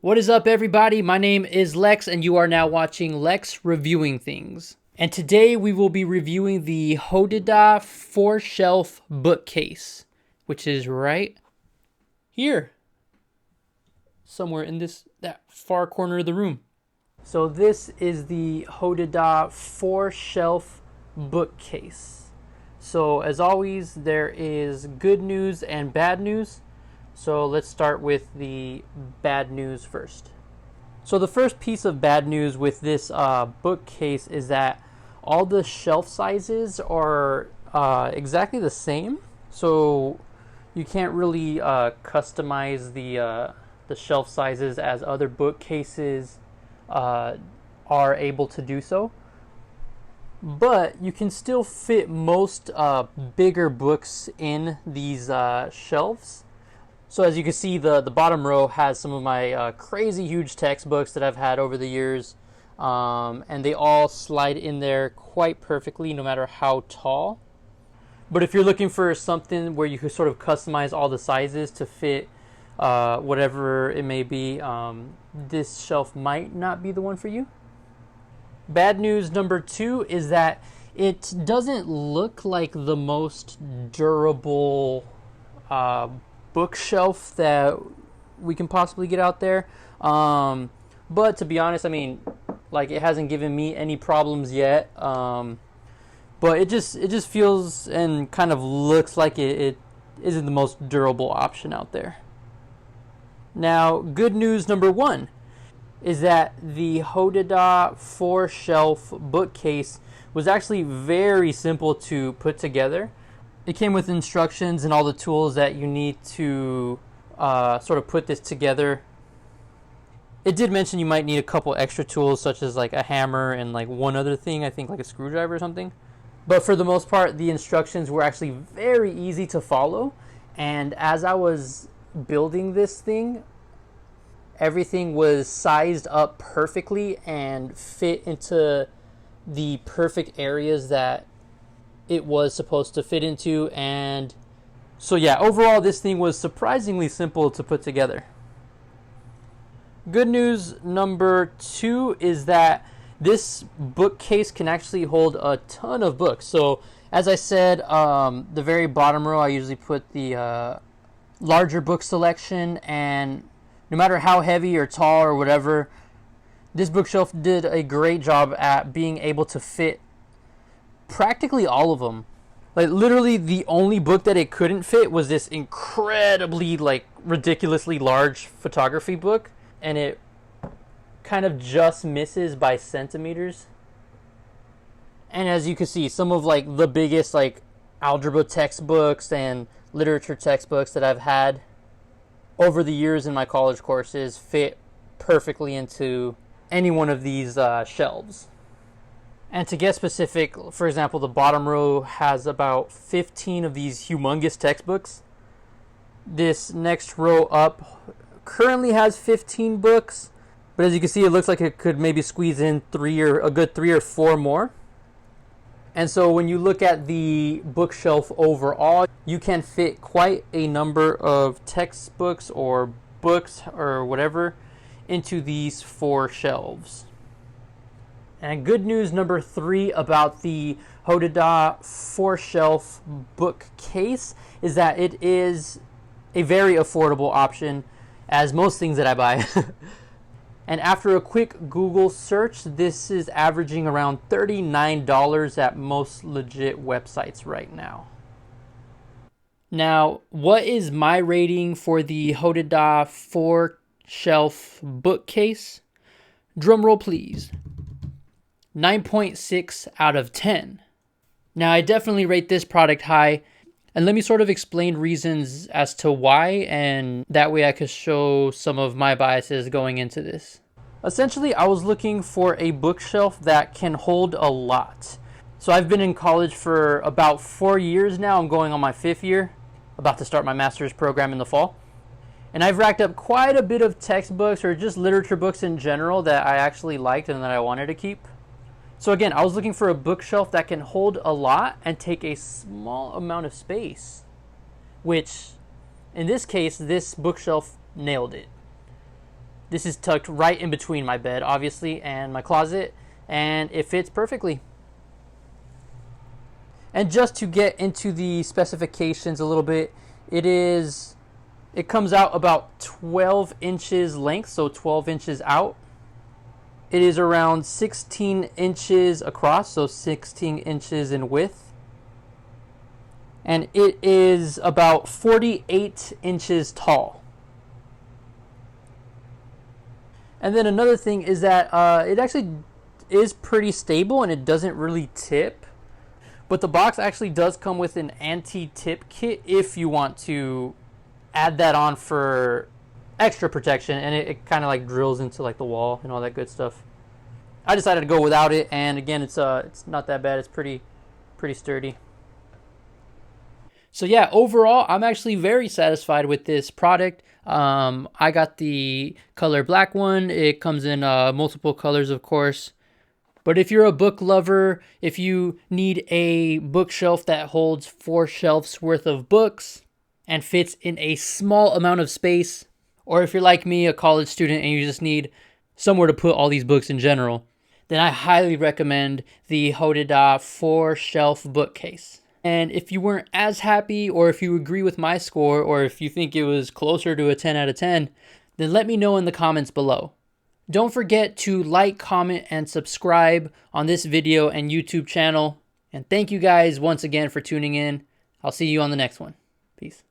What is up, everybody? My name is Lex, and you are now watching Lex Reviewing Things. And today we will be reviewing the Hodedah 4-shelf bookcase, which is right here, somewhere in that far corner of the room. So this is the Hodedah 4-shelf bookcase. So as always, there is good news and bad news. So let's start with the bad news first. So the first piece of bad news with this bookcase is that all the shelf sizes are exactly the same. So you can't really customize the shelf sizes as other bookcases are able to do so. But you can still fit most bigger books in these shelves. So as you can see, the bottom row has some of my crazy huge textbooks that I've had over the years. And they all slide in there quite perfectly, no matter how tall. But if you're looking for something where you can sort of customize all the sizes to fit whatever it may be, this shelf might not be the one for you. Bad news number 2 is that it doesn't look like the most durable bookshelf that we can possibly get out there. But to be honest, I mean, like, it hasn't given me any problems yet. But it just feels and kind of looks like it isn't the most durable option out there. Now, good news number 1 is that the Hodedah 4-shelf bookcase was actually very simple to put together. It came with instructions and all the tools that you need to sort of put this together. It did mention you might need a couple extra tools, such as like a hammer and like one other thing, I think like a screwdriver or something. But for the most part, the instructions were actually very easy to follow. And as I was building this thing, everything was sized up perfectly and fit into the perfect areas that it was supposed to fit into. And so yeah, overall this thing was surprisingly simple to put together. Good news number 2 is that this bookcase can actually hold a ton of books. So as I said, the very bottom row I usually put the larger book selection, and no matter how heavy or tall or whatever, this bookshelf did a great job at being able to fit practically all of them. Like, literally the only book that it couldn't fit was this incredibly, like, ridiculously large photography book, and it kind of just misses by centimeters. And as you can see, some of like the biggest like algebra textbooks and literature textbooks that I've had over the years in my college courses fit perfectly into any one of these shelves. And to get specific, for example, the bottom row has about 15 of these humongous textbooks. This next row up currently has 15 books, but as you can see, it looks like it could maybe squeeze in a good 3 or 4 more. And so when you look at the bookshelf overall, you can fit quite a number of textbooks or books or whatever into these 4 shelves. And good news number 3 about the Hodedah 4-shelf bookcase is that it is a very affordable option, as most things that I buy. And after a quick Google search, this is averaging around $39 at most legit websites right now. Now, what is my rating for the Hodedah 4-shelf bookcase? Drum roll, please. 9.6 out of 10. Now, I definitely rate this product high, and let me sort of explain reasons as to why, and that way I could show some of my biases going into this. Essentially, I was looking for a bookshelf that can hold a lot. So I've been in college for about 4 years now. I'm going on my 5th year, about to start my master's program in the fall. And I've racked up quite a bit of textbooks or just literature books in general that I actually liked and that I wanted to keep. So again, I was looking for a bookshelf that can hold a lot and take a small amount of space, which in this case, this bookshelf nailed it. This is tucked right in between my bed, obviously, and my closet, and it fits perfectly. And just to get into the specifications a little bit, it comes out about 12 inches length, so 12 inches out. It is around 16 inches across, so 16 inches in width. And it is about 48 inches tall. And then another thing is that it actually is pretty stable and it doesn't really tip. But the box actually does come with an anti-tip kit if you want to add that on for extra protection, and it kind of like drills into like the wall and all that good stuff. I decided to go without it, and again, it's not that bad. It's pretty sturdy. So yeah, overall, I'm actually very satisfied with this product. I got the color black one. It comes in multiple colors, of course. But if you're a book lover, if you need a bookshelf that holds 4 shelves worth of books and fits in a small amount of space, or if you're like me, a college student, and you just need somewhere to put all these books in general, then I highly recommend the Hodedah 4-shelf bookcase. And if you weren't as happy, or if you agree with my score, or if you think it was closer to a 10 out of 10, then let me know in the comments below. Don't forget to like, comment, and subscribe on this video and YouTube channel. And thank you guys once again for tuning in. I'll see you on the next one. Peace.